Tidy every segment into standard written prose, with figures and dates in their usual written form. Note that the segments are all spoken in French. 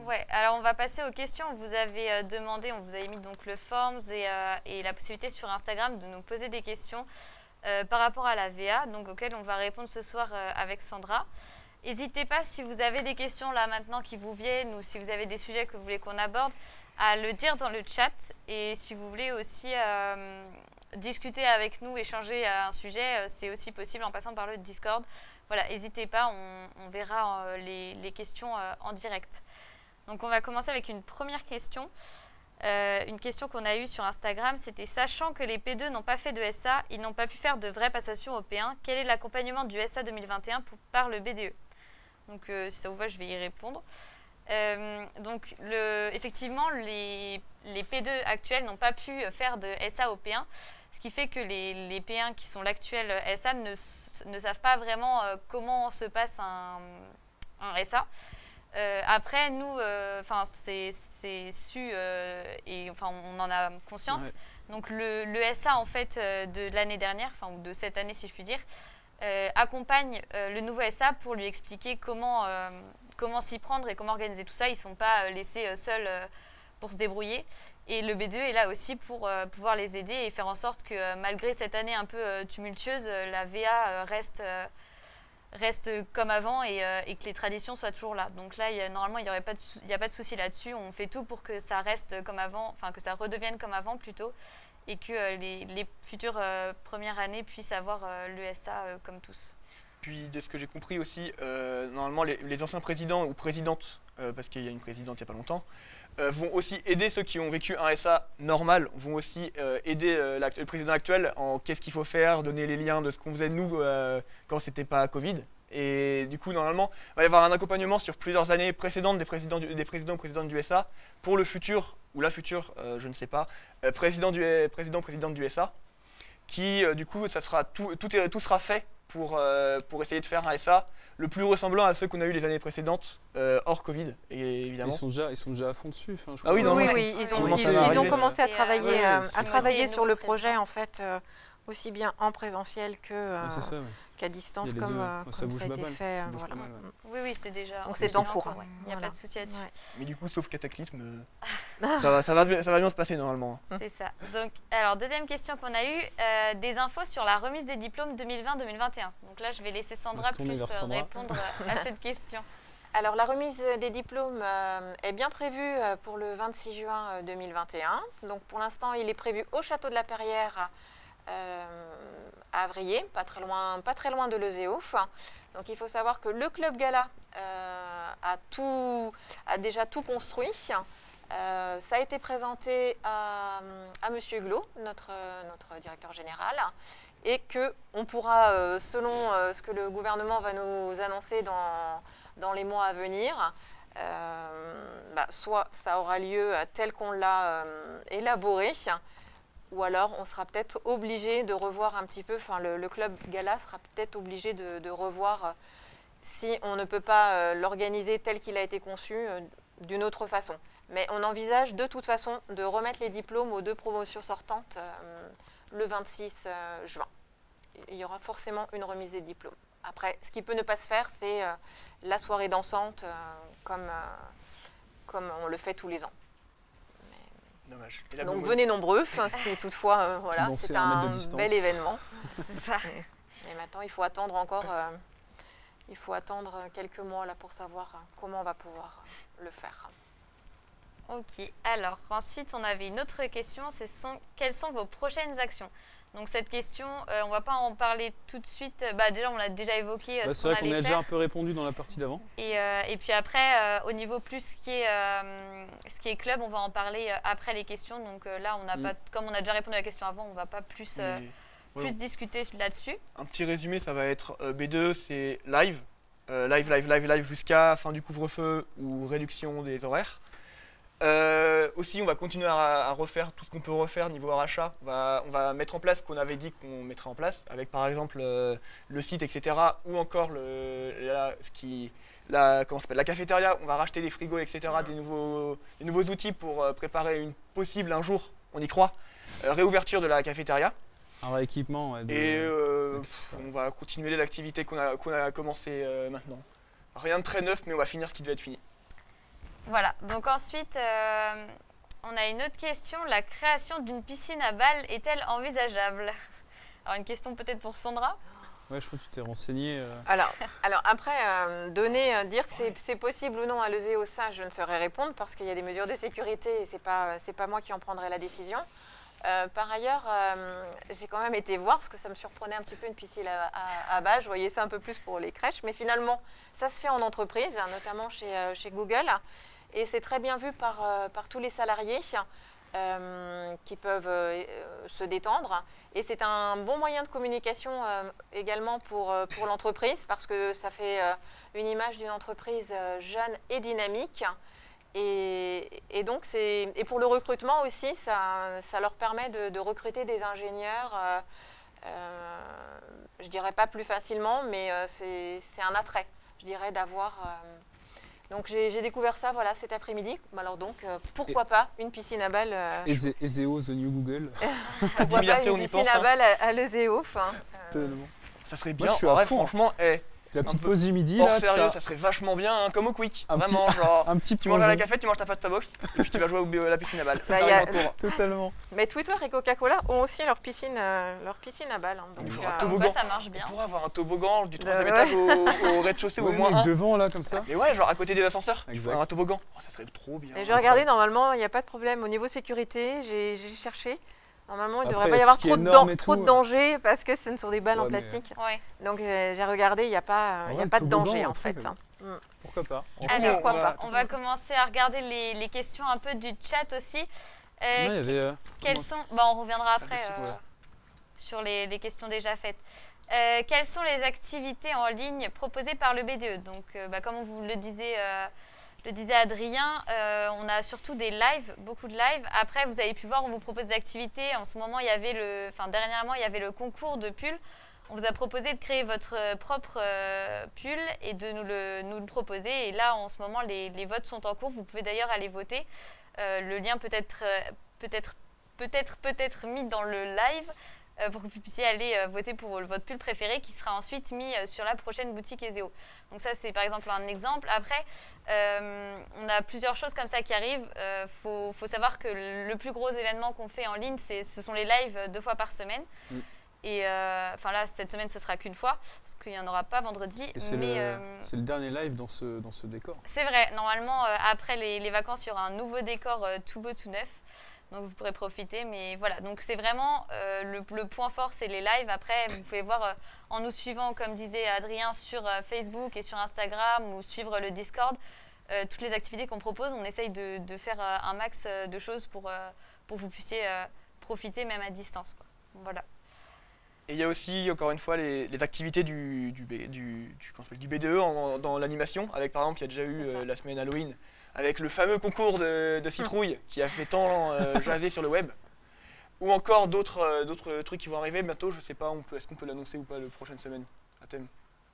Ouais, alors on va passer aux questions. Vous avez demandé, on vous avait mis donc le Forms et la possibilité sur Instagram de nous poser des questions par rapport à la VA, donc auxquelles on va répondre ce soir avec Sandra. N'hésitez pas, si vous avez des questions là maintenant qui vous viennent ou si vous avez des sujets que vous voulez qu'on aborde, à le dire dans le chat. Et si vous voulez aussi discuter avec nous, échanger à un sujet, c'est aussi possible en passant par le Discord. Voilà, n'hésitez pas, on verra les questions en direct. Donc on va commencer avec une première question. Une question qu'on a eue sur Instagram, c'était: sachant que les P2 n'ont pas fait de SA, ils n'ont pas pu faire de vraie passation au P1, quel est l'accompagnement du SA 2021 par le BDE? Donc si ça vous va, je vais y répondre. Donc effectivement, les P2 actuels n'ont pas pu faire de SA au P1, ce qui fait que les P1 qui sont l'actuel SA ne savent pas vraiment comment se passe un SA. Après, nous, c'est su et on en a conscience. Ouais. Donc le SA en fait de l'année dernière, ou de cette année si je puis dire, accompagne le nouveau SA pour lui expliquer comment s'y prendre et comment organiser tout ça. Ils ne sont pas laissés seuls pour se débrouiller. Et le B2 est là aussi pour pouvoir les aider et faire en sorte que malgré cette année un peu tumultueuse, la VA reste comme avant et que les traditions soient toujours là. Donc là, normalement, il n'y a pas de souci là-dessus. On fait tout pour que ça reste comme avant, que ça redevienne comme avant plutôt, et que les futures premières années puissent avoir l'ESA comme tous. Puis de ce que j'ai compris aussi, normalement les anciens présidents ou présidentes, parce qu'il y a une présidente il n'y a pas longtemps, vont aussi aider ceux qui ont vécu un SA normal, vont aussi aider le président actuel en qu'est-ce qu'il faut faire, donner les liens de ce qu'on faisait nous quand c'était pas Covid. Et du coup, normalement, il va y avoir un accompagnement sur plusieurs années précédentes des présidents ou présidentes du SA pour le futur, ou la future, je ne sais pas, présidente du SA, qui du coup, ça sera tout sera fait pour essayer de faire un SA le plus ressemblant à ceux qu'on a eu les années précédentes, hors Covid, et évidemment. Ils sont déjà à fond dessus. Ah oui, oui, ils ont commencé à travailler sur le projet, en fait, aussi bien en présentiel qu'à distance, ça a été fait. Voilà. Oui, c'est déjà. Donc c'est en cours. Il n'y a pas de souci là-dessus. Mais du coup, sauf cataclysme, ça va bien se passer normalement. C'est ça. Donc, alors, deuxième question qu'on a eue, des infos sur la remise des diplômes 2020-2021. Donc là, je vais laisser Sandra répondre à cette question. Alors, la remise des diplômes est bien prévue pour le 26 juin 2021. Donc, pour l'instant, il est prévu au Château de la Perrière, à Avrier, pas très loin de l'Euséo. Donc il faut savoir que le Club Gala a déjà tout construit. Ça a été présenté à Monsieur Huglot, notre directeur général, et qu'on pourra, selon ce que le gouvernement va nous annoncer dans les mois à venir, soit ça aura lieu tel qu'on l'a élaboré, ou alors on sera peut-être obligé de revoir un petit peu, le club gala sera peut-être obligé de revoir si on ne peut pas l'organiser tel qu'il a été conçu d'une autre façon. Mais on envisage de toute façon de remettre les diplômes aux 2 promotions sortantes le 26 juin. Il y aura forcément une remise des diplômes. Après, ce qui peut ne pas se faire, c'est la soirée dansante comme on le fait tous les ans. Dommage. Donc venez nombreux, si toutefois, c'est un bel événement. Mais maintenant, il faut attendre encore, quelques mois là pour savoir comment on va pouvoir le faire. Ok, alors ensuite on avait une autre question, quelles sont vos prochaines actions? Donc cette question, on ne va pas en parler tout de suite. Déjà, on l'a déjà évoqué. C'est vrai qu'on a déjà un peu répondu dans la partie d'avant. Et puis après, au niveau plus ce qui est club, on va en parler après les questions. Donc là, comme on a déjà répondu à la question avant, on ne va pas plus discuter là-dessus. Un petit résumé, ça va être B2, c'est live. Live jusqu'à fin du couvre-feu ou réduction des horaires. Aussi, on va continuer à refaire tout ce qu'on peut refaire niveau rachat. On va mettre en place ce qu'on avait dit qu'on mettrait en place, avec par exemple le site, etc. Ou encore la cafétéria. On va racheter des frigos, etc. Des nouveaux outils pour préparer une possible, un jour, on y croit, réouverture de la cafétéria. Un rééquipement. On va continuer l'activité qu'on a commencé maintenant. Rien de très neuf, mais on va finir ce qui devait être fini. Voilà, donc ensuite, on a une autre question. La création d'une piscine à balles est-elle envisageable? Alors, une question peut-être pour Sandra. Ouais, je crois que tu t'es renseigné. Alors après, dire que c'est possible ou non à l'ESEO, ça, je ne saurais répondre parce qu'il y a des mesures de sécurité et c'est pas moi qui en prendrai la décision. Par ailleurs, j'ai quand même été voir, parce que ça me surprenait un petit peu une piscine à balles, je voyais ça un peu plus pour les crèches, mais finalement, ça se fait en entreprise, notamment chez Google, et c'est très bien vu par tous les salariés qui peuvent se détendre. Et c'est un bon moyen de communication également pour l'entreprise, parce que ça fait une image d'une entreprise jeune et dynamique. Et donc, et pour le recrutement aussi, ça leur permet de recruter des ingénieurs, je dirais pas plus facilement, mais c'est un attrait, je dirais, d'avoir... Donc j'ai découvert ça voilà, cet après-midi. Alors donc, pourquoi pas une piscine à balles ESEO, The New Google. pourquoi pas une piscine à balles à l'ESEO Tellement. Ça serait bien, Moi, je suis en à vrai, fond. franchement, La petite pause du midi, hors là. sérieux, ça serait vachement bien, hein, comme au Quick. Un Vraiment, genre, un petit tu manges à la plongeon. café, tu manges ta pâte ta box, et puis tu vas jouer à la piscine à balles. Bah, T'arrives y a- en cours. Totalement. Mais Twitter et Coca-Cola ont aussi leur piscine à balles. Hein. On Donc, fera un Comme toboggan. quoi, ça marche bien. On pourrait avoir un toboggan du 3e Ouais. étage au rez-de-chaussée ou au Ouais, moins mais 1. devant, là, comme ça. Mais ouais, genre à côté des ascenseurs, tu Exact. ferais un toboggan. Oh, ça serait trop bien. Et j'ai regardé, normalement, il n'y a pas de problème. Au niveau sécurité, j'ai cherché. Normalement, il ne Après, devrait il y pas y a avoir tout ce qui est trop normes et trop de tout. danger parce que ce sont des balles en Ouais, mais- plastique. Ouais. Donc j'ai regardé, il n'y a pas, En il y vrai, a pas le de toboggan, danger un en truc, fait. Pourquoi pas. Du coup, Alors, pourquoi pas. On va commencer à regarder les questions un peu du chat aussi. Ouais, il y avait, Quelles sont... Bon, on reviendra après Sympathique, ouais. sur les questions déjà faites. Quelles sont les activités en ligne proposées par le BDE? Donc, comme on vous le disait Adrien, on a surtout des lives, beaucoup de lives. Après, vous avez pu voir, on vous propose des activités. En ce moment, dernièrement, il y avait le concours de pulls. On vous a proposé de créer votre propre pull et de nous le proposer. Et là, en ce moment, les votes sont en cours. Vous pouvez d'ailleurs aller voter. Le lien peut être mis dans le live pour que vous puissiez aller voter pour votre pull préféré qui sera ensuite mis sur la prochaine boutique ESEO. Donc ça, c'est par exemple un exemple. Après, on a plusieurs choses comme ça qui arrivent. Faut savoir que le plus gros événement qu'on fait en ligne, ce sont les lives 2 fois par semaine. Et là, cette semaine, ce sera qu'une fois, parce qu'il n'y en aura pas vendredi. Et c'est le dernier live dans ce décor. C'est vrai, normalement, après les vacances, il y aura un nouveau décor tout beau, tout neuf. Donc vous pourrez profiter, mais voilà. Donc c'est vraiment le point fort, c'est les lives. Après, vous pouvez voir en nous suivant, comme disait Adrien, sur Facebook et sur Instagram ou suivre le Discord, toutes les activités qu'on propose. On essaye de faire un max de choses pour que vous puissiez profiter même à distance, quoi. Voilà. Et il y a aussi, encore une fois, les activités du BDE dans l'animation. Avec, par exemple, il y a déjà eu la semaine Halloween, avec le fameux concours de citrouille qui a fait tant jaser sur le web. Ou encore d'autres trucs qui vont arriver bientôt, je sais pas, est-ce qu'on peut l'annoncer ou pas la prochaine semaine à thème?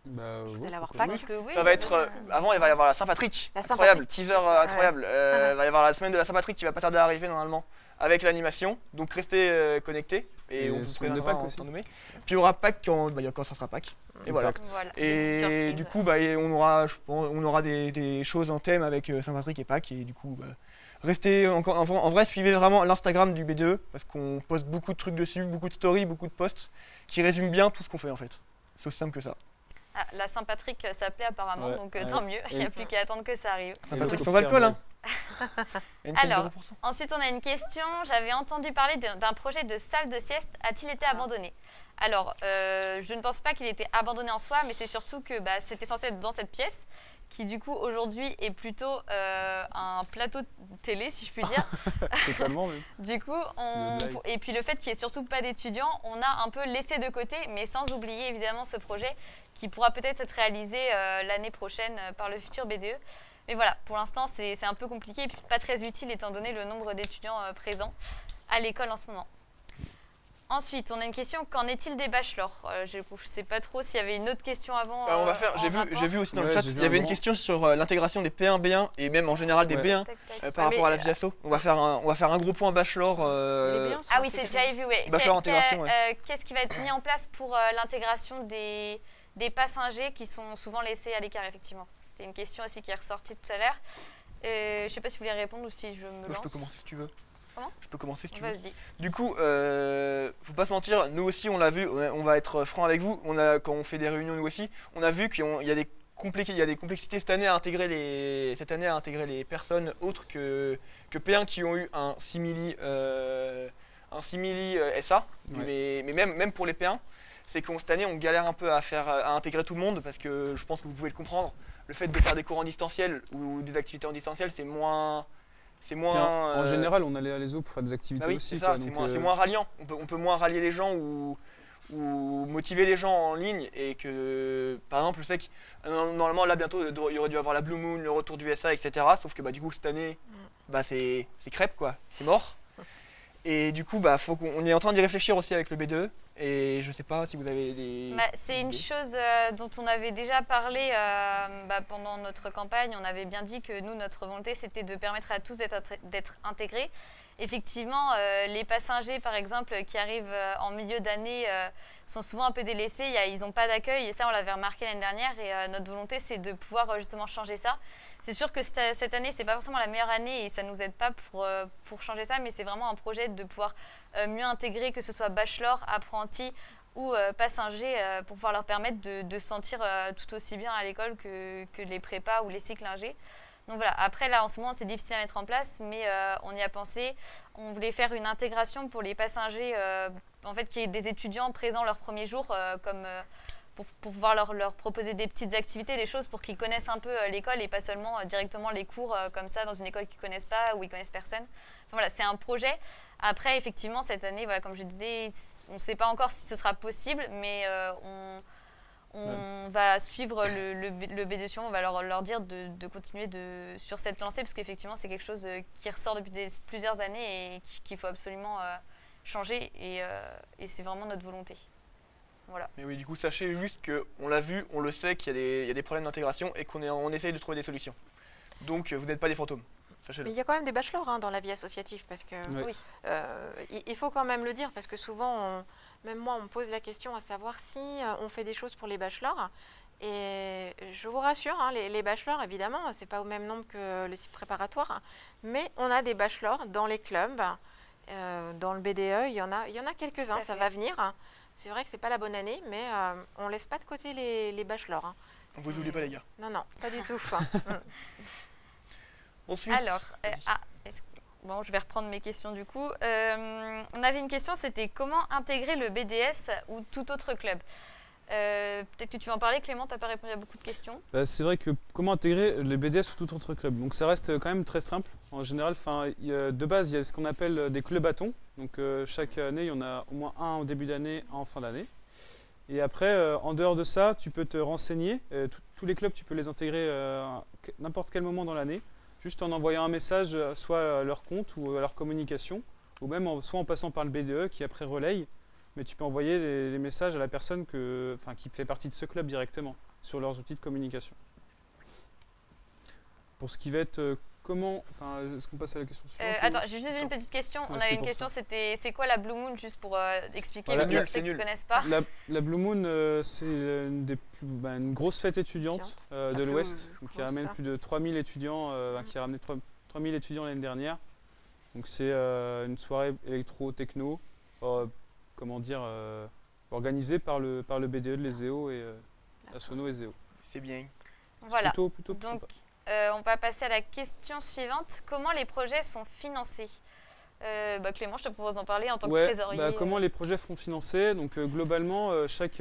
Vous allez avoir pourquoi Pâques. Oui, Ça va être, avant il va y avoir la Saint-Patrick, La incroyable, Saint-Patrick. teaser incroyable. Il va y avoir la semaine de la Saint-Patrick qui va pas tarder à arriver normalement, avec l'animation, donc restez connectés et on vous semaine de préviendra Pâques en aussi. temps nommé. Puis il y aura Pâques quand ça sera Pâques, et voilà. Exact. Voilà, des Et petites du surprises. coup, on aura des choses en thème avec Saint-Patrick et Pâques. Et du coup, restez en vrai, suivez vraiment l'Instagram du BDE parce qu'on poste beaucoup de trucs dessus, beaucoup de stories, beaucoup de posts qui résument bien tout ce qu'on fait en fait. C'est aussi simple que ça. Ah, la Saint-Patrick, ça plaît apparemment, Ouais, donc ouais. tant mieux. Il n'y a Et- plus qu'à attendre que ça arrive. Saint-Patrick Et sans le alcool, hein. Pierre Il y a une Alors, taxe de 0%. Ensuite, on a une question. J'avais entendu parler d'un projet de salle de sieste. A-t-il été abandonné? Alors, je ne pense pas qu'il ait été abandonné en soi, mais c'est surtout que c'était censé être dans cette pièce, qui du coup aujourd'hui est plutôt un plateau de télé, si je puis dire. Totalement, même. Du coup, Studio de live. et puis le fait qu'il n'y ait surtout pas d'étudiants, on a un peu laissé de côté, mais sans oublier évidemment ce projet qui pourra peut-être être réalisé l'année prochaine par le futur BDE. Mais voilà, pour l'instant, c'est un peu compliqué et puis pas très utile étant donné le nombre d'étudiants présents à l'école en ce moment. Ensuite, on a une question, qu'en est-il des bachelors? Je ne sais pas trop s'il y avait une autre question avant. On va faire, en j'ai rapport. vu aussi dans le Ouais, chat, j'ai vu il y avait un une moment. question sur l'intégration des P1, B1 et même en général des Ouais. B1 Tac, tac. par rapport à la vie asso. On va faire un gros point bachelor. Ah oui, c'est déjà vu, oui. Bachelor intégration, Qu'est-ce qui va être mis en place pour l'intégration des passagers qui sont souvent laissés à l'écart, effectivement? C'était une question aussi qui est ressortie tout à l'heure. Je sais pas si vous voulez répondre ou si je me Moi, lance. je peux commencer si tu veux. Comment? Je peux commencer si tu veux. Vas-y. Du coup, faut pas se mentir, nous aussi on l'a vu, on va être franc avec vous, quand on fait des réunions nous aussi, on a vu qu'il y a des complexités cette année à intégrer les personnes autres que P1 qui ont eu un simili SA, Ouais. mais même pour les P1, c'est que cette année on galère un peu à intégrer tout le monde parce que je pense que vous pouvez le comprendre, le fait de faire des cours en distanciel ou des activités en distanciel c'est moins... En général, on allait à l'ESO pour faire des activités bah oui, aussi. c'est ça, quoi, c'est moins ralliant. On peut moins rallier les gens ou motiver les gens en ligne. Et que, par exemple, je sais que normalement, là, bientôt, il y aurait dû avoir la Blue Moon, le retour du SA, etc. Sauf que, bah, du coup, cette année, bah, c'est crêpe, quoi. C'est mort. Et du coup, bah, on est en train d'y réfléchir aussi avec le B2E. Et je sais pas si vous avez des... C'est une chose dont on avait déjà parlé pendant notre campagne. On avait bien dit que nous, notre volonté, c'était de permettre à tous d'être intégrés. Effectivement, les passagers, par exemple, qui arrivent en milieu d'année, sont souvent un peu délaissés. Ils n'ont pas d'accueil et ça, on l'avait remarqué l'année dernière. Et notre volonté, c'est de pouvoir justement changer ça. C'est sûr que cette année, c'est pas forcément la meilleure année et ça nous aide pas pour changer ça, mais c'est vraiment un projet de pouvoir mieux intégrer, que ce soit bachelor, apprenti ou passager, pour pouvoir leur permettre de se sentir tout aussi bien à l'école que les prépas ou les cycles ingé. Donc voilà, après là en ce moment c'est difficile à mettre en place, mais on y a pensé. On voulait faire une intégration pour les passagers, en fait qu'il y ait des étudiants présents leur premier jour, pour pouvoir leur proposer des petites activités, des choses pour qu'ils connaissent un peu l'école et pas seulement directement les cours comme ça dans une école qu'ils ne connaissent pas ou ils ne connaissent personne. Enfin, voilà, c'est un projet. Après, effectivement, cette année, voilà, comme je disais, on ne sait pas encore si ce sera possible, mais on va suivre le BDE, on va leur dire de continuer sur cette lancée, parce qu'effectivement, c'est quelque chose qui ressort depuis plusieurs années et qu'il faut absolument changer, et c'est vraiment notre volonté. Voilà. Mais oui, du coup, sachez juste qu'on l'a vu, on le sait qu'il y a des problèmes d'intégration et qu'on essaye de trouver des solutions. Donc, vous n'êtes pas des fantômes. Sachez-le. Mais il y a quand même des bachelors dans la vie associative, parce que Ouais. oui, il faut quand même le dire, parce que souvent, même moi, on me pose la question à savoir si on fait des choses pour les bachelors. Et je vous rassure, les bachelors, évidemment, c'est pas au même nombre que le cycle préparatoire, mais on a des bachelors dans les clubs, dans le BDE, il y en a quelques-uns, ça va venir. C'est vrai que c'est pas la bonne année, mais on laisse pas de côté les bachelors. On vous oublie pas, les gars. Non, pas du tout. Ensuite, alors, bon, je vais reprendre mes questions du coup. On avait une question, c'était comment intégrer le BDS ou tout autre club. Peut-être que tu vas en parler, Clément, tu n'as pas répondu à beaucoup de questions. C'est vrai que comment intégrer les BDS ou tout autre club. Donc ça reste quand même très simple. En général, de base, il y a ce qu'on appelle des clubs bâtons. Donc chaque année, il y en a au moins un au début d'année, un en fin d'année. Et après, en dehors de ça, tu peux te renseigner. Tous les clubs, tu peux les intégrer à n'importe quel moment dans l'année, juste en envoyant un message soit à leur compte ou à leur communication, ou même soit en passant par le BDE qui après relaye. Mais tu peux envoyer les messages à la personne qui fait partie de ce club directement sur leurs outils de communication. Pour ce qui va être est-ce qu'on passe à la question suivante Attends, j'ai juste une petite question. On avait une question, c'était c'est quoi la Blue Moon, juste pour expliquer Voilà, pour ceux qui ne connaissent pas. La Blue Moon, c'est une grosse fête étudiante de l'Ouest, qui ramène plus de 3000 étudiants, qui a ramené 3000 étudiants l'année dernière. Donc c'est une soirée électro-techno, organisée par le BDE de l'ESEO et la Sono ESEO. c'est bien. Voilà. Plutôt Donc, sympa. on va passer à la question suivante. Comment les projets sont financés? Clément, je te propose d'en parler en tant que trésorier. Comment les projets sont financés? Donc globalement, chaque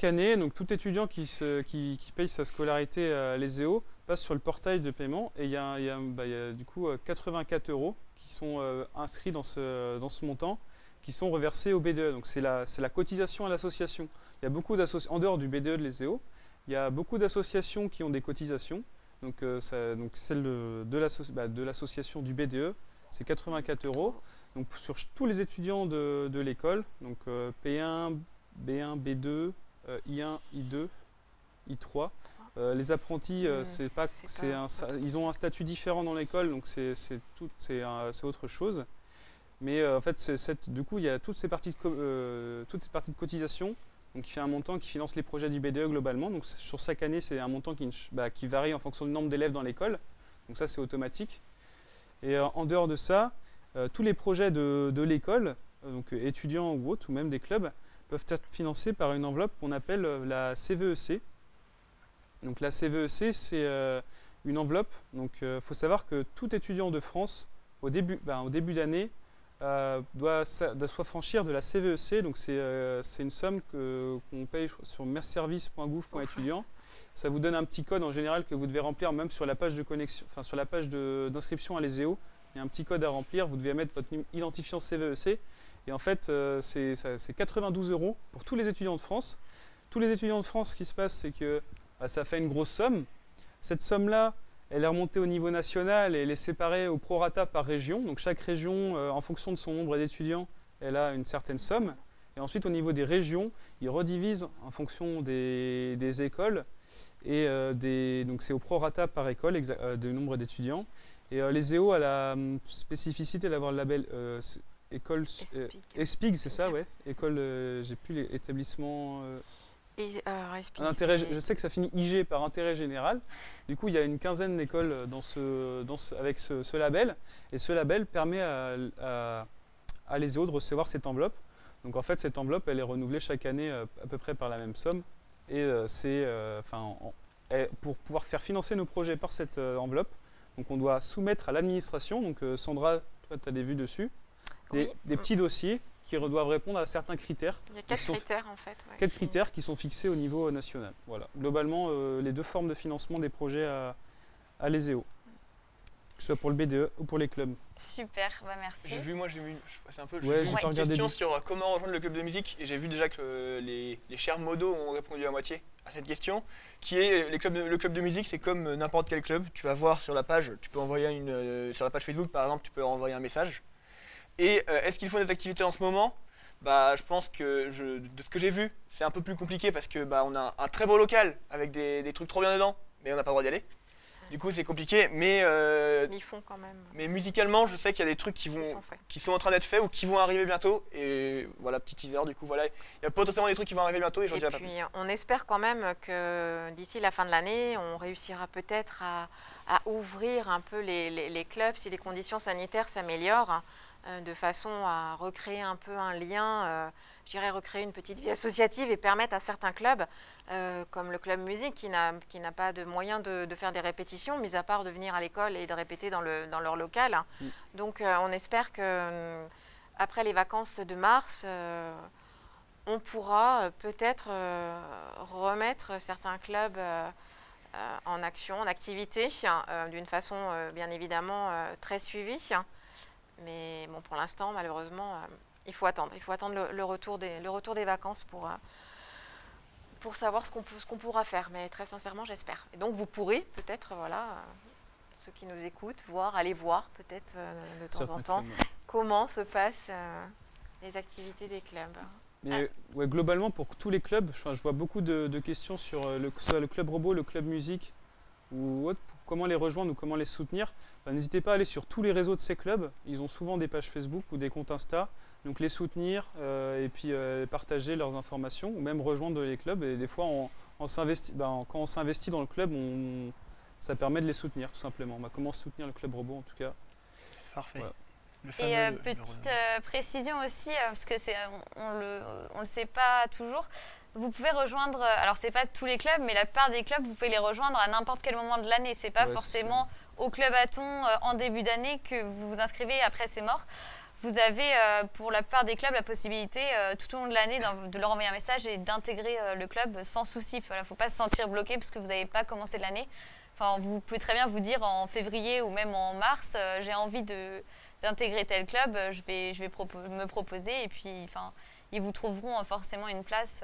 année, donc tout étudiant qui paye sa scolarité à l'ESEO passe sur le portail de paiement et il y a du coup 84 € qui sont inscrits dans ce montant, qui sont reversés au BDE. Donc c'est la cotisation à l'association. Il y a beaucoup d'associations, en dehors du BDE de l'ESEO, il y a beaucoup d'associations qui ont des cotisations. Donc celle de l'association du BDE, c'est 84 €. Donc sur tous les étudiants de l'école, donc P1, B1, B2, I1, I2, I3. Les apprentis, ils ont un statut différent dans l'école, donc c'est autre chose. Mais en fait, du coup, il y a toutes ces parties de cotisation donc qui fait un montant qui finance les projets du BDE globalement. Donc sur chaque année, c'est un montant qui varie en fonction du nombre d'élèves dans l'école. Donc ça, c'est automatique. Et en dehors de ça, tous les projets de l'école, donc étudiants ou autres, ou même des clubs, peuvent être financés par une enveloppe qu'on appelle la CVEC. Donc la CVEC, c'est une enveloppe. Donc faut savoir que tout étudiant de France, au début d'année, doit soit franchir de la CVEC. Donc c'est une somme qu'on paye sur merservice.gouv.étudiant. Ça vous donne un petit code en général que vous devez remplir même sur la page de connexion, enfin sur la page d'inscription à l'ESEO. Il y a un petit code à remplir, vous devez mettre votre identifiant CVEC. Et en fait, c'est 92 € pour tous les étudiants de France. Tous les étudiants de France, ce qui se passe, c'est que ça fait une grosse somme. Cette somme-là, elle est remontée au niveau national et elle est séparée au prorata par région. Donc chaque région, en fonction de son nombre d'étudiants, elle a une certaine somme. Et ensuite, au niveau des régions, ils redivisent en fonction des écoles. Et donc c'est au prorata par école du nombre d'étudiants. Et l'ESEO a la spécificité d'avoir le label école ESPIG, c'est ça, ouais. École, j'ai plus les établissements. Je sais que ça finit IG par intérêt général. Du coup, il y a une quinzaine d'écoles avec ce label. Et ce label permet à l'ESEO de recevoir cette enveloppe. Donc en fait, cette enveloppe, elle est renouvelée chaque année à peu près par la même somme. Et pour pouvoir faire financer nos projets par cette enveloppe, donc on doit soumettre à l'administration. Donc Sandra, toi, tu as des vues dessus. Des petits dossiers qui doivent répondre à certains critères. Il y a 4 critères en fait. Ouais, 4 critères qui sont fixés au niveau national. Voilà. Globalement, les 2 formes de financement des projets à l'ESEO, que ce soit pour le BDE ou pour les clubs. Super, merci. J'ai vu une question sur comment rejoindre le club de musique et j'ai vu déjà que les chers modos ont répondu à moitié à cette question, qui est le club de musique, c'est comme n'importe quel club. Tu vas voir sur la page, tu peux envoyer sur la page Facebook par exemple, tu peux envoyer un message. Et est-ce qu'il faut des activités en ce moment ? Je pense que de ce que j'ai vu, c'est un peu plus compliqué parce que on a un très beau local avec des trucs trop bien dedans, mais on n'a pas le droit d'y aller. Du coup, c'est compliqué, mais ils font quand même. Mais musicalement, je sais qu'il y a des trucs qui sont en train d'être faits ou qui vont arriver bientôt. Et voilà, petit teaser. Du coup, voilà, il y a potentiellement des trucs qui vont arriver bientôt et j'en dirai pas plus. Et puis, on espère quand même que d'ici la fin de l'année, on réussira peut-être à ouvrir un peu les clubs si les conditions sanitaires s'améliorent, de façon à recréer un peu un lien. Je dirais recréer une petite vie associative et permettre à certains clubs, comme le club musique, qui n'a pas de moyens de faire des répétitions, mis à part de venir à l'école et de répéter dans leur local. Donc on espère que après les vacances de mars, on pourra peut-être remettre certains clubs en action, en activité, d'une façon bien évidemment très suivie. Mais bon, pour l'instant, malheureusement, il faut attendre le retour des vacances pour savoir ce qu'on pourra faire. Mais très sincèrement, j'espère. Et donc, vous pourrez peut-être, ceux qui nous écoutent, aller voir peut-être de temps en temps comment se passent les activités des clubs. Mais globalement, pour tous les clubs, je vois beaucoup de questions sur que ce soit le club robot, le club musique ou autre, comment les rejoindre ou comment les soutenir. N'hésitez pas à aller sur tous les réseaux de ces clubs. Ils ont souvent des pages Facebook ou des comptes Insta. Donc les soutenir et puis partager leurs informations ou même rejoindre les clubs. Et des fois, quand on s'investit dans le club, ça permet de les soutenir tout simplement. Comment soutenir le club robot en tout cas. C'est parfait. Voilà. Et petite précision aussi, parce que on le sait pas toujours. Vous pouvez rejoindre, alors c'est pas tous les clubs, mais la plupart des clubs, vous pouvez les rejoindre à n'importe quel moment de l'année. C'est pas forcément au club Aton en début d'année que vous vous inscrivez, après c'est mort. Vous avez pour la plupart des clubs la possibilité tout au long de l'année de leur envoyer un message et d'intégrer le club sans souci. Il ne faut pas se sentir bloqué parce que vous n'avez pas commencé l'année. Enfin, vous pouvez très bien vous dire en février ou même en mars, j'ai envie d'intégrer tel club, je vais me proposer et puis ils vous trouveront forcément une place.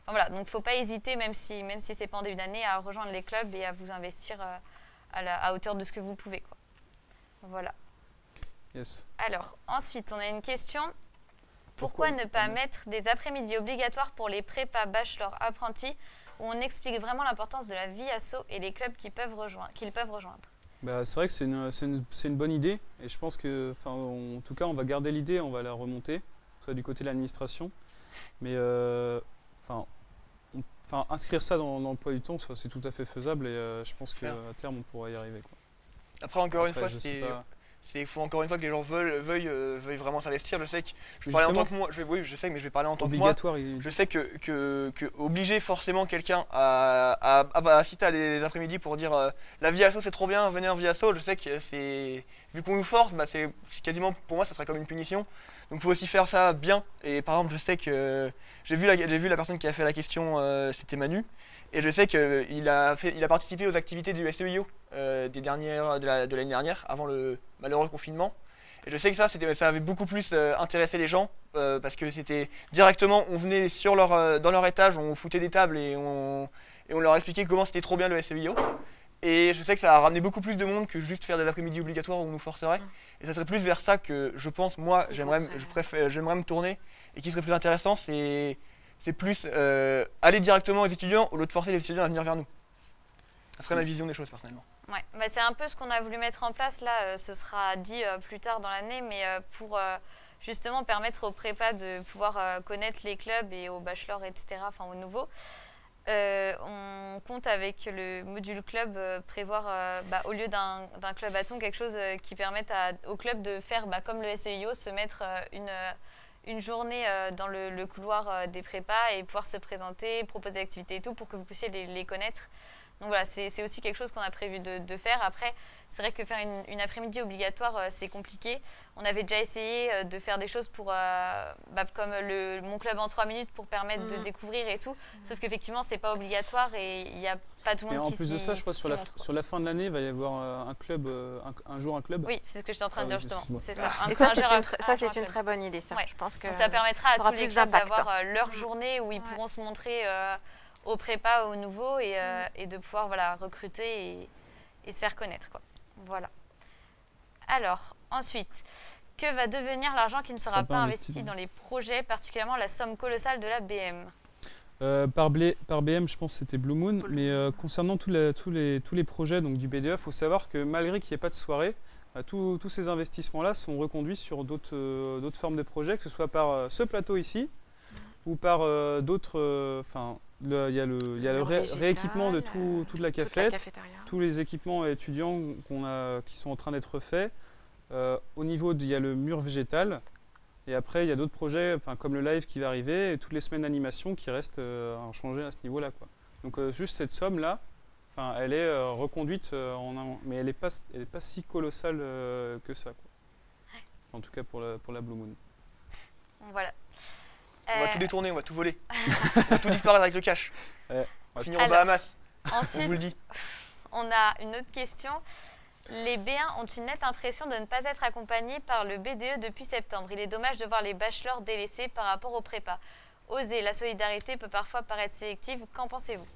Voilà, donc il ne faut pas hésiter, même si ce n'est pas en début d'année, à rejoindre les clubs et à vous investir à hauteur de ce que vous pouvez, quoi. Voilà. Yes. Alors, ensuite, on a une question. Pourquoi ne pas mettre des après-midi obligatoires pour les prépas, bachelor, apprentis, où on explique vraiment l'importance de la vie asso et les clubs qu'ils peuvent rejoindre C'est vrai que c'est une bonne idée. Et je pense que, en tout cas, on va garder l'idée, on va la remonter, soit du côté de l'administration. Mais inscrire ça dans l'emploi du temps, c'est tout à fait faisable et je pense qu'à Faire. terme on pourra y arriver, quoi. Après, encore une Après, fois, je sais pas. il faut encore une fois que les gens veuillent vraiment s'investir. Je sais que je vais parler en tant que moi. Oui, je sais, mais je vais parler en tant que moi. Obligatoire, Je sais que obliger forcément quelqu'un à assister à des après-midi pour dire la vie asso c'est trop bien, venez en vie asso, je sais que c'est. Vu qu'on nous force, bah, c'est quasiment pour moi ça serait comme une punition. Donc il faut aussi faire ça bien. Et par exemple, je sais que j'ai vu la personne qui a fait la question, c'était Manu. Et je sais qu'il a participé aux activités du SEIO de l'année dernière, avant le malheureux confinement. Et je sais que ça avait beaucoup plus intéressé les gens, parce que c'était directement, on venait dans leur étage, on foutait des tables et on leur expliquait comment c'était trop bien le SEIO. Et je sais que ça a ramené beaucoup plus de monde que juste faire des après-midi obligatoires où on nous forcerait. Et ça serait plus vers ça que je pense, moi, j'aimerais me tourner. Et qui serait plus intéressant, c'est plus aller directement aux étudiants au lieu de forcer les étudiants à venir vers nous. Ça serait ma vision des choses personnellement. Ouais, bah, c'est un peu ce qu'on a voulu mettre en place là, ce sera dit plus tard dans l'année, mais pour justement permettre aux prépas de pouvoir connaître les clubs et aux bachelors, etc., enfin aux nouveaux. On compte avec le module club prévoir au lieu d'un club bâton quelque chose qui permette au club de faire comme le SEIO, se mettre une journée dans le couloir des prépas et pouvoir se présenter, proposer des activités et tout pour que vous puissiez les connaître. Donc voilà, c'est aussi quelque chose qu'on a prévu de faire. Après, c'est vrai que faire une après-midi obligatoire, c'est compliqué. On avait déjà essayé de faire des choses pour, comme mon club en 3 minutes pour permettre de découvrir et tout. Sauf qu'effectivement, c'est pas obligatoire et il n'y a pas tout le monde Et en qui plus de ça, je crois sur la fin de l'année, il va y avoir un club, un jour un club. Oui, c'est ce que j'étais en train de dire oui, justement. excuse-moi. C'est ça. Et ça, c'est une très bonne idée. Ça. Ouais. Je pense que Donc ça permettra à ça aura tous les plus clubs d'impact. d'avoir leur journée où ils pourront se montrer aux prépas, aux nouveaux et de pouvoir recruter et se faire connaître, quoi. Voilà. Alors, ensuite, que va devenir l'argent qui ne sera pas investi dans les projets, particulièrement la somme colossale de la BM? Par BM, je pense que c'était Blue Moon, mais concernant tous les projets donc, du BDE, il faut savoir que malgré qu'il n'y ait pas de soirée, tous ces investissements-là sont reconduits sur d'autres formes de projets, que ce soit par ce plateau ici, ou par d'autres... il y a le rééquipement de toute la cafette, tous les équipements étudiants qui sont en train d'être faits. Au niveau, il y a le mur végétal. Et après, il y a d'autres projets comme le live qui va arriver et toutes les semaines d'animation qui restent à changer à ce niveau-là, quoi. Donc juste cette somme-là, elle est reconduite, mais elle n'est pas si colossale que ça, quoi. En tout cas pour la Blue Moon. Voilà. On va tout détourner, on va tout voler. On va tout disparaître avec le cash. On va finir en Bahamas. Ensuite, on vous le dit. On a une autre question. Les B1 ont une nette impression de ne pas être accompagnés par le BDE depuis septembre. Il est dommage de voir les bachelors délaissés par rapport aux prépas. Oser, la solidarité peut parfois paraître sélective. Qu'en pensez-vous?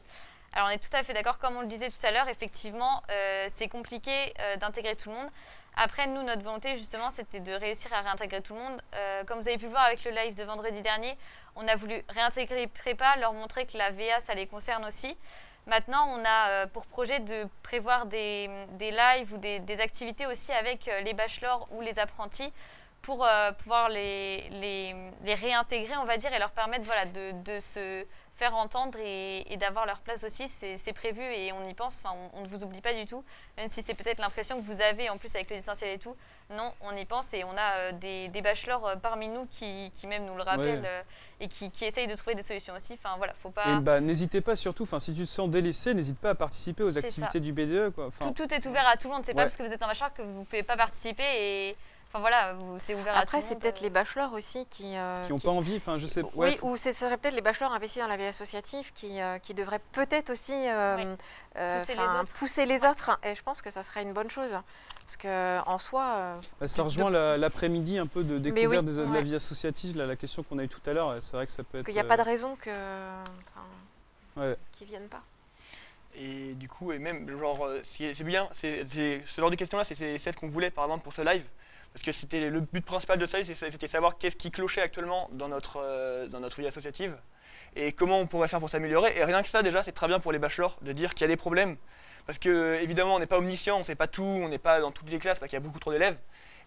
Alors on est tout à fait d'accord, comme on le disait tout à l'heure, effectivement, c'est compliqué d'intégrer tout le monde. Après, nous, notre volonté, justement, c'était de réussir à réintégrer tout le monde. Comme vous avez pu le voir avec le live de vendredi dernier, on a voulu réintégrer les prépas, leur montrer que la VA, ça les concerne aussi. Maintenant, on a pour projet de prévoir des lives ou des activités aussi avec les bachelors ou les apprentis pour pouvoir les réintégrer, on va dire, et leur permettre de se faire entendre et d'avoir leur place aussi. C'est prévu et on y pense, on ne vous oublie pas du tout, même si c'est peut-être l'impression que vous avez en plus avec le distanciel et tout. Non, on y pense et on a des bachelors parmi nous qui même nous le rappellent et qui essayent de trouver des solutions aussi. Faut pas... Et n'hésitez pas surtout, si tu te sens délaissé, n'hésite pas à participer aux activités du BDE, quoi. Tout est ouvert à tout le monde, c'est pas parce que vous êtes un bachelor que vous ne pouvez pas participer et... c'est ouvert à tout le monde. Après, c'est peut-être les bachelors aussi qui n'ont pas envie, je sais. Oui, ou ce serait peut-être les bachelors investis dans la vie associative qui devraient peut-être aussi pousser les autres. Et je pense que ça serait une bonne chose. Parce qu'en soi... ça rejoint l'après-midi un peu de découverte de la vie associative, la question qu'on a eue tout à l'heure. C'est vrai que ça peut être... Parce qu'il n'y a pas de raison qu'ils ne viennent pas. Et du coup, et même, c'est bien, ce genre de questions-là, c'est celle qu'on voulait, par exemple, pour ce live. Parce que c'était le but principal de ça, c'était savoir qu'est-ce qui clochait actuellement dans notre vie associative et comment on pourrait faire pour s'améliorer. Et rien que ça, déjà, c'est très bien pour les bachelors de dire qu'il y a des problèmes. Parce que, évidemment, on n'est pas omniscient, on ne sait pas tout, on n'est pas dans toutes les classes parce qu'il y a beaucoup trop d'élèves.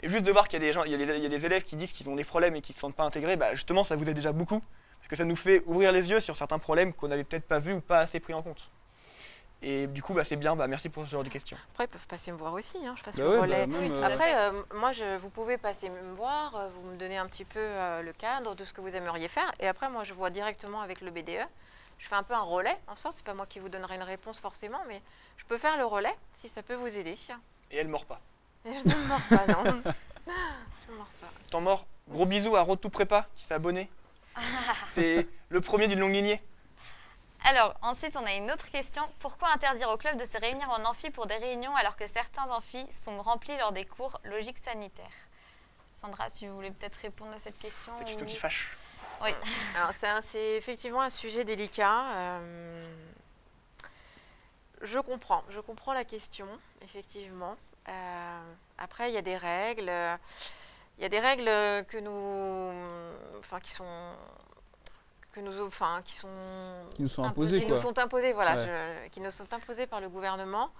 Et juste de voir qu'il y a des gens, il y a des élèves qui disent qu'ils ont des problèmes et qui ne se sentent pas intégrés, justement, ça vous aide déjà beaucoup. Parce parce que ça nous fait ouvrir les yeux sur certains problèmes qu'on n'avait peut-être pas vus ou pas assez pris en compte. Et du coup, c'est bien, merci pour ce genre de questions. Après, ils peuvent passer me voir aussi, hein, je fasse Bah le ouais, relais. bah même, Après, moi, vous pouvez passer me voir, vous me donnez un petit peu le cadre de ce que vous aimeriez faire. Et après, moi, je vois directement avec le BDE. Je fais un peu un relais, en sorte. C'est pas moi qui vous donnerai une réponse forcément, mais je peux faire le relais si ça peut vous aider. Et elle ne mord pas. Et je ne mords pas, non. Je ne mords pas. T'en mords. Gros bisous à Road to Prépa qui s'est abonné. C'est le premier d'une longue lignée. Alors, ensuite, on a une autre question. Pourquoi interdire au club de se réunir en amphi pour des réunions alors que certains amphis sont remplis lors des cours logique sanitaire? Sandra, si vous voulez peut-être répondre à cette question. La question qui fâche. Oui. Alors, c'est effectivement un sujet délicat. Je comprends la question, effectivement. Après, il y a des règles. Il y a des règles que nous, qui nous sont imposées, qui quoi. nous sont imposées, voilà, Ouais. qui nous sont imposées par le gouvernement.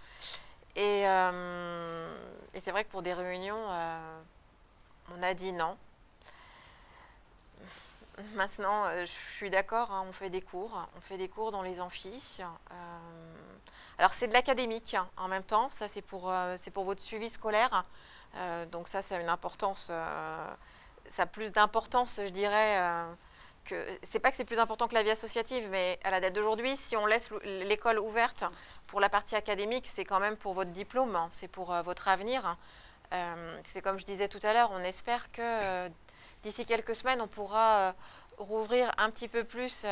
Et c'est vrai que pour des réunions, on a dit non. Maintenant, je suis d'accord, hein, on fait des cours dans les amphis. Alors c'est de l'académique, hein, en même temps, ça c'est pour votre suivi scolaire. Donc ça a une importance, ça a plus d'importance, je dirais, c'est pas que c'est plus important que la vie associative, mais à la date d'aujourd'hui, si on laisse l'école ouverte pour la partie académique, c'est quand même pour votre diplôme, hein, c'est pour votre avenir. C'est comme je disais tout à l'heure, on espère que d'ici quelques semaines, on pourra rouvrir un petit peu plus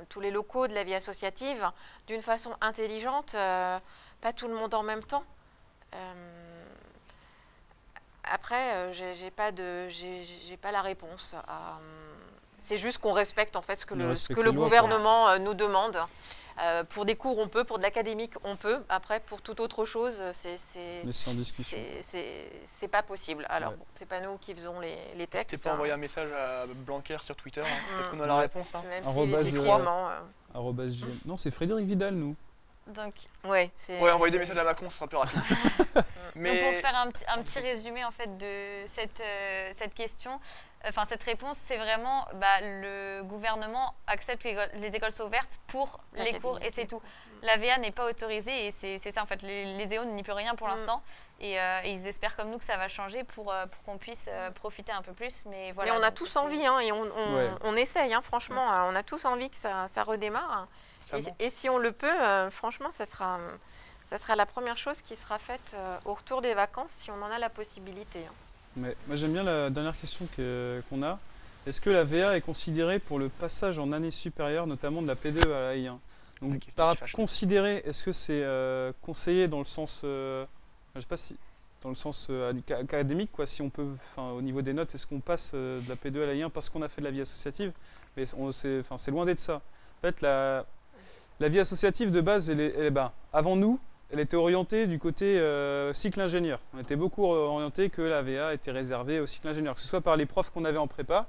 tous les locaux de la vie associative d'une façon intelligente, pas tout le monde en même temps. Après, j'ai pas la réponse. C'est juste qu'on respecte en fait ce que le gouvernement nous demande. Pour des cours, on peut. Pour de l'académique, on peut. Après, pour toute autre chose, Mais c'est en discussion. c'est pas possible. Alors, Ouais. bon, c'est pas nous qui faisons les textes. T'es pas envoyé un message à Blanquer sur Twitter, hein. Peut-être qu'on a la Ouais. réponse. Hein. Même si, Arrobase, effectivement, @gm. Non, c'est Frédéric Vidal, nous. Donc, ouais, c'est. Ouais, envoyer des messages à Macron, ça sera plus rapide. donc pour faire un petit résumé en fait de cette question, enfin cette réponse, c'est vraiment le gouvernement accepte que les écoles soient ouvertes pour les cours et c'est tout. La VA n'est pas autorisée et c'est ça en fait. Les EO n'y peuvent rien pour l'instant et ils espèrent comme nous que ça va changer pour qu'on puisse profiter un peu plus. Mais voilà. Mais on a donc, tous envie, hein, et Ouais. on essaye, hein, franchement, on a tous envie que ça redémarre. Et si on le peut, franchement, ça sera la première chose qui sera faite au retour des vacances si on en a la possibilité. Hein. Mais moi, j'aime bien la dernière question qu'on a. Est-ce que la VA est considérée pour le passage en année supérieure, notamment de la P2 à la I1? La Donc, question par qui fâche. considéré, est-ce que c'est conseillé dans le sens, je sais pas si, dans le sens académique, quoi, si on peut, au niveau des notes, est-ce qu'on passe de la P2 à la I1 parce qu'on a fait de la vie associative? Mais c'est loin d'être ça. En fait, la vie associative de base, avant nous, elle était orientée du côté cycle ingénieur. On était beaucoup orienté que la VA était réservée au cycle ingénieur, que ce soit par les profs qu'on avait en prépa.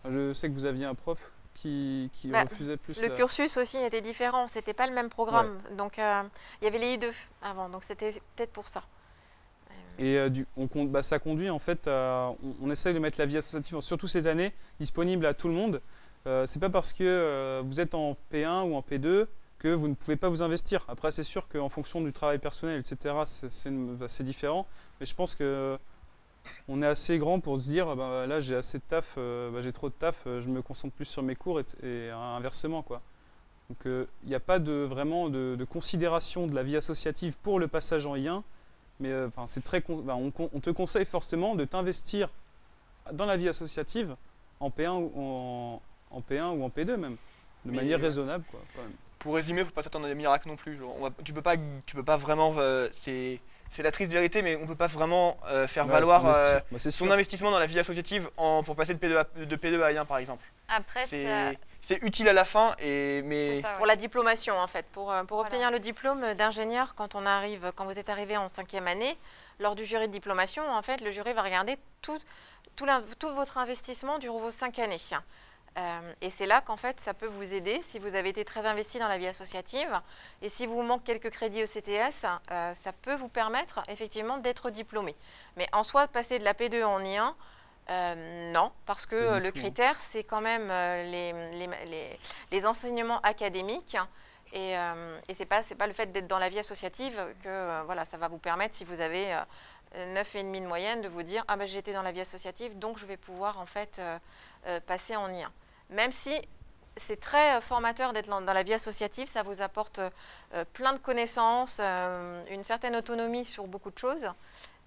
Je sais que vous aviez un prof qui refusait plus. Le cursus aussi était différent, c'était pas le même programme. Ouais. Donc il y avait les I2 avant, donc c'était peut-être pour ça. Et ça conduit en fait on essaye de mettre la vie associative, surtout cette année, disponible à tout le monde. C'est pas parce que vous êtes en P1 ou en P2 que vous ne pouvez pas vous investir. Après, c'est sûr qu'en fonction du travail personnel, etc., c'est différent. Mais je pense qu'on est assez grand pour se dire, là, j'ai assez de taf, j'ai trop de taf, je me concentre plus sur mes cours et inversement, quoi. Donc, il n'y a pas vraiment de considération de la vie associative pour le passage en I1. Mais c'est on te conseille forcément de t'investir dans la vie associative en P1 ou en P2 même, de manière raisonnable, quoi, quand même. Pour résumer, il ne faut pas s'attendre à des miracles non plus. Genre, tu peux pas vraiment. C'est la triste vérité, mais on ne peut pas vraiment faire valoir son investissement dans la vie associative pour passer de P2 à I1 par exemple. Après, c'est utile à la fin, mais ça, ouais. Pour la diplomation en fait, pour obtenir le diplôme d'ingénieur quand vous êtes arrivé en 5e année, lors du jury de diplomation, en fait, le jury va regarder tout votre investissement durant vos 5 années. Et c'est là qu'en fait ça peut vous aider si vous avez été très investi dans la vie associative et si vous manque quelques crédits ECTS, ça peut vous permettre effectivement d'être diplômé. Mais en soi, passer de la P2 en I1, Non, parce que Pas du le tout, hein. critère, c'est quand même les enseignements académiques. Et c'est pas le fait d'être dans la vie associative que voilà, ça va vous permettre, si vous avez 9,5 de moyenne, de vous dire « Ah ben j'ai été dans la vie associative, donc je vais pouvoir en fait passer en I1 ». Même si c'est très formateur d'être dans la vie associative, ça vous apporte plein de connaissances, une certaine autonomie sur beaucoup de choses.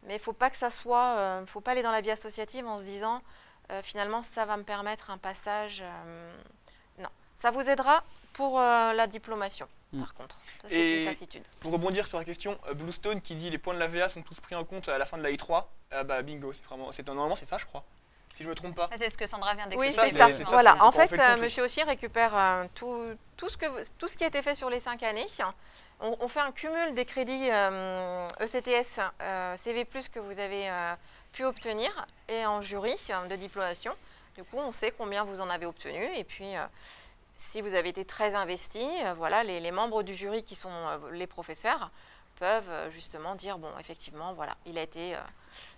Mais il ne faut pas que ça soit, faut pas aller dans la vie associative en se disant finalement ça va me permettre un passage. Non, ça vous aidera pour la diplomation, par contre. Ça, c'est une Et certitude. pour rebondir sur la question, Bluestone qui dit les points de la VA sont tous pris en compte à la fin de la I3, bah bingo, normalement c'est ça je crois, si je me trompe pas. Ah, c'est ce que Sandra vient Oui, d'expliquer. c'est ça. c'est ça, Voilà. c'est- En on fait, fait le complet. monsieur aussi récupère tout ce qui a été fait sur les 5 années. On fait un cumul des crédits ECTS, CV+, que vous avez pu obtenir, et en jury de diplomation. Du coup, on sait combien vous en avez obtenu. Et puis, si vous avez été très investi, voilà, les membres du jury qui sont les professeurs peuvent justement dire, bon, effectivement, voilà, il a été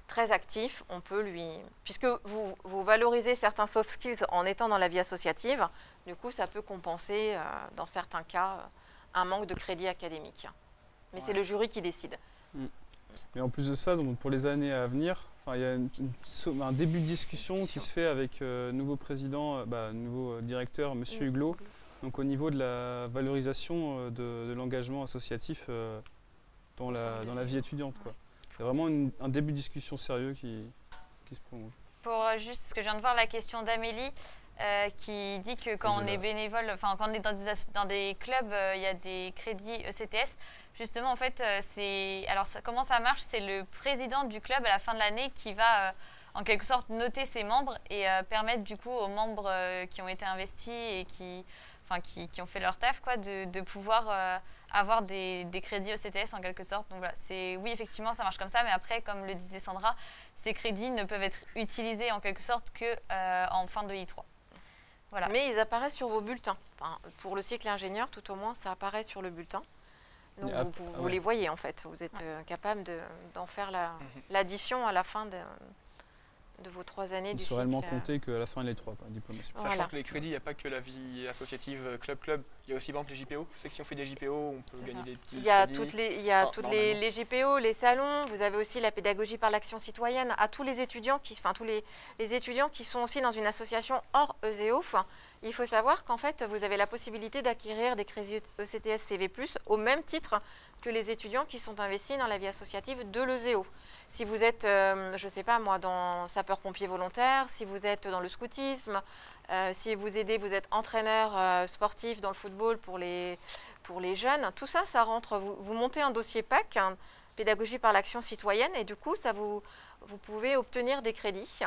très actif, on peut lui... Puisque vous valorisez certains soft skills en étant dans la vie associative, du coup, ça peut compenser, dans certains cas, un manque de crédit académique. Mais c'est le jury qui décide. Mais en plus de ça, donc, pour les années à venir, il y a un début de discussion qui se fait avec nouveau président, nouveau directeur, M. Huglot, donc au niveau de la valorisation de l'engagement associatif dans la vie étudiante, quoi. C'est vraiment un début de discussion sérieux qui se prolonge. Pour juste, parce que je viens de voir la question d'Amélie, qui dit que quand on est bénévole, enfin quand on est dans des clubs, il y a des crédits ECTS. Justement, en fait, comment ça marche? C'est le président du club à la fin de l'année qui va en quelque sorte noter ses membres et permettre du coup aux membres qui ont été investis et qui ont fait leur taf, quoi, de pouvoir avoir des crédits ECTS en quelque sorte. Donc voilà, oui, effectivement, ça marche comme ça, mais après, comme le disait Sandra, ces crédits ne peuvent être utilisés en quelque sorte qu'en fin de I3. Voilà. Mais ils apparaissent sur vos bulletins. Enfin, pour le cycle ingénieur, tout au moins, ça apparaît sur le bulletin. Donc vous les voyez en fait. Vous êtes capable d'en faire l'addition à la fin de vos 3 années du cycle. Il sera réellement compté qu'à la fin de les 3, diplomation. Sachant que les crédits, il n'y a pas que la vie associative club, il y a aussi par exemple les JPO. Je sais que si on fait des JPO, on peut gagner des petits Il y a crédits. toutes les JPO, les salons, vous avez aussi la pédagogie par l'action citoyenne à tous les étudiants tous les étudiants qui sont aussi dans une association hors ESEO. Il faut savoir qu'en fait, vous avez la possibilité d'acquérir des crédits ECTS CV+, au même titre que les étudiants qui sont investis dans la vie associative de l'ESEO. Si vous êtes, je ne sais pas moi, dans sapeur-pompier volontaire, si vous êtes dans le scoutisme, si vous êtes entraîneur sportif dans le football pour les jeunes, tout ça, ça rentre. Vous montez un dossier PAC, pédagogie par l'action citoyenne, et du coup, vous pouvez obtenir des crédits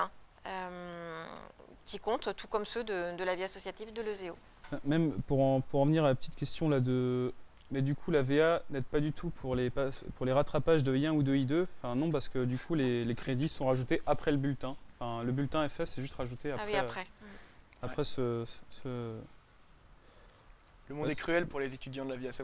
qui comptent, tout comme ceux de la vie associative de l'ESEO. Même pour en venir à la petite question là mais du coup la VA n'aide pas du tout pour les rattrapages de I1 ou de I2. Enfin non, parce que du coup les crédits sont rajoutés après le bulletin. Enfin, le bulletin FS c'est juste rajouté après. Ah oui, après. Après Le monde est cruel pour les étudiants de la vie asso.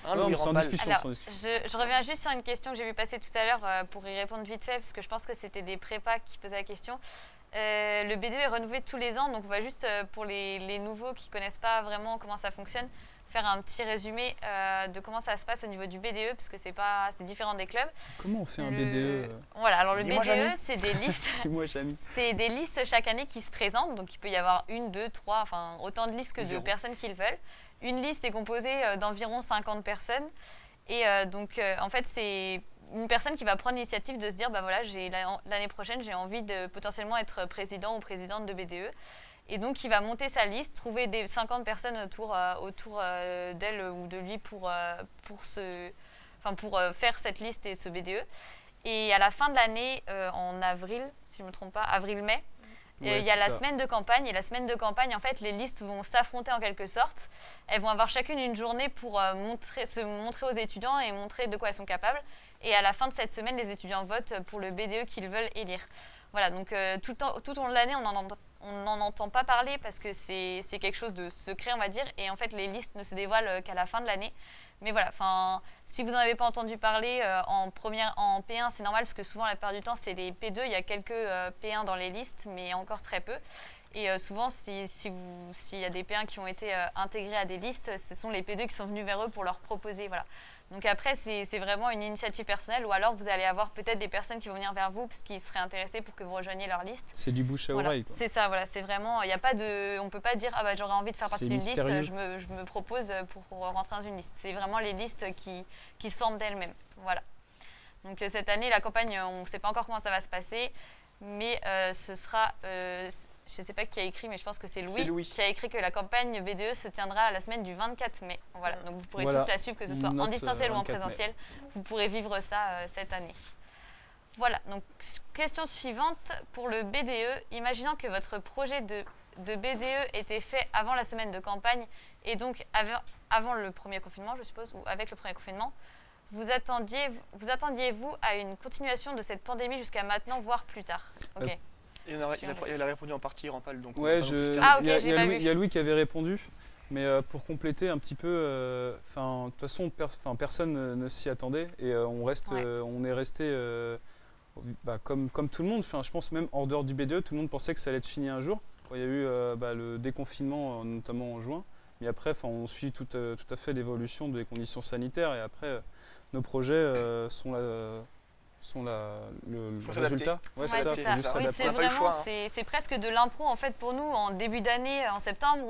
Non, c'est en discussion. Alors, je reviens juste sur une question que j'ai vu passer tout à l'heure pour y répondre vite fait, parce que je pense que c'était des prépas qui posaient la question. Le BDE est renouvelé tous les ans, donc on va juste, pour les nouveaux qui ne connaissent pas vraiment comment ça fonctionne, faire un petit résumé de comment ça se passe au niveau du BDE, parce que c'est différent des clubs. Comment on fait un BDE Voilà, alors le Dis-moi, BDE, Jamy. c'est des listes. Dis-moi, Jamy. C'est des listes chaque année qui se présentent, donc il peut y avoir 1, 2, 3, enfin autant de listes que de personnes qu'ils veulent. Une liste est composée d'environ 50 personnes, et donc en fait c'est une personne qui va prendre l'initiative de se dire, bah voilà, l'année prochaine j'ai envie de potentiellement être président ou présidente de BDE. Et donc, il va monter sa liste, trouver des 50 personnes autour d'elle ou de lui pour faire cette liste et ce BDE. Et à la fin de l'année, en avril, si je ne me trompe pas, avril-mai, il y a la semaine de campagne. Et la semaine de campagne, en fait, les listes vont s'affronter en quelque sorte. Elles vont avoir chacune une journée pour se montrer aux étudiants et montrer de quoi elles sont capables. Et à la fin de cette semaine, les étudiants votent pour le BDE qu'ils veulent élire. Voilà, donc tout au long de l'année, on n'en entend pas parler parce que c'est quelque chose de secret, on va dire. Et en fait, les listes ne se dévoilent qu'à la fin de l'année. Mais voilà, enfin, si vous n'en avez pas entendu parler en P1, c'est normal parce que souvent la plupart du temps c'est les P2, il y a quelques P1 dans les listes, mais encore très peu. Et souvent, s'il y a des P1 qui ont été intégrés à des listes, ce sont les P2 qui sont venus vers eux pour leur proposer. Voilà. Donc après, c'est vraiment une initiative personnelle, ou alors vous allez avoir peut-être des personnes qui vont venir vers vous parce qu'ils seraient intéressés pour que vous rejoigniez leur liste. C'est du bouche à Voilà. oreille, quoi. C'est ça, voilà. C'est vraiment, il y a pas de, on peut pas dire ah bah j'aurais envie de faire partie C'est d'une liste, mystérieux. je me propose pour rentrer dans une liste. C'est vraiment les listes qui se forment d'elles-mêmes. Voilà. Donc cette année, la campagne, on ne sait pas encore comment ça va se passer, mais ce sera je ne sais pas qui a écrit, mais je pense que c'est Louis qui a écrit que la campagne BDE se tiendra la semaine du 24 mai. Voilà, donc vous pourrez tous la suivre, que ce soit en distanciel ou en présentiel. Mai. Vous pourrez vivre ça cette année. Voilà, donc question suivante pour le BDE. Imaginons que votre projet de BDE était fait avant la semaine de campagne et donc avant le premier confinement, je suppose, ou avec le premier confinement. Vous attendiez-vous à une continuation de cette pandémie jusqu'à maintenant, voire plus tard? Ok. Il a répondu en partie, Rampal. Donc ouais, il y a Louis qui avait répondu, mais pour compléter un petit peu, de toute façon, personne ne s'y attendait et on est resté comme tout le monde. Je pense même en dehors du BDE, tout le monde pensait que ça allait être fini un jour. Il y a eu le déconfinement, notamment en juin, mais après, on suit tout à fait l'évolution des conditions sanitaires et après, nos projets sont le résultat. Ouais, c'est ça. Oui, c'est vraiment, c'est presque de l'impro en fait pour nous. En début d'année, en septembre,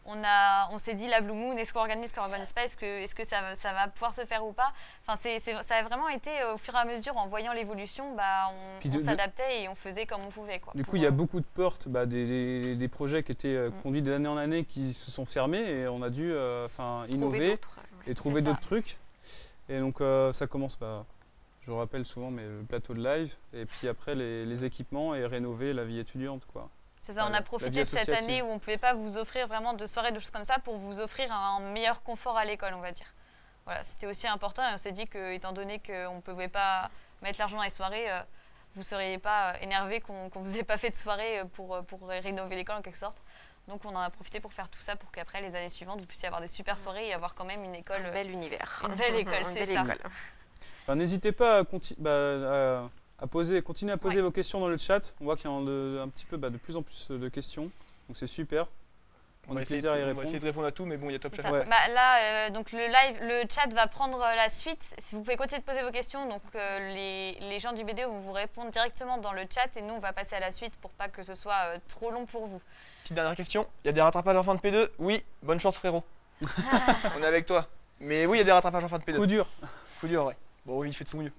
on s'est dit la Blue Moon, est-ce qu'on organise pas, est-ce que ça va pouvoir se faire ou pas. Enfin, ça a vraiment été au fur et à mesure, en voyant l'évolution, on s'adaptait et on faisait comme on pouvait, quoi. Du coup, il y a beaucoup de portes, des projets qui étaient conduits d'année en année qui se sont fermés et on a dû innover et trouver d'autres trucs. Et donc ça commence. Je rappelle souvent, mais le plateau de live, et puis après les équipements et rénover la vie étudiante, quoi. C'est ça, on a profité de cette année où on ne pouvait pas vous offrir vraiment de soirées, de choses comme ça, pour vous offrir un meilleur confort à l'école, on va dire. Voilà, c'était aussi important et on s'est dit que, étant donné qu'on ne pouvait pas mettre l'argent dans les soirées, vous ne seriez pas énervé qu'on ne vous ait pas fait de soirée pour rénover l'école en quelque sorte. Donc on en a profité pour faire tout ça pour qu'après, les années suivantes, vous puissiez avoir des super soirées et avoir quand même une école. Un bel univers. Une belle école, c'est ça. N'hésitez pas à continuer à poser vos questions dans le chat. On voit qu'il y a un petit peu de plus en plus de questions, donc c'est super. On va essayer de répondre à tout, mais bon, il y a Top Chef. Là, donc le chat va prendre la suite. Si vous pouvez continuer de poser vos questions, donc les gens du BDE vont vous répondre directement dans le chat et nous on va passer à la suite pour pas que ce soit trop long pour vous. Petite dernière question, il y a des rattrapages en fin de P2? Oui, bonne chance frérot. On est avec toi. Mais oui, il y a des rattrapages en fin de P2. Coup dur. Coup dur, ouais. Bon, oui, il fait de son mieux.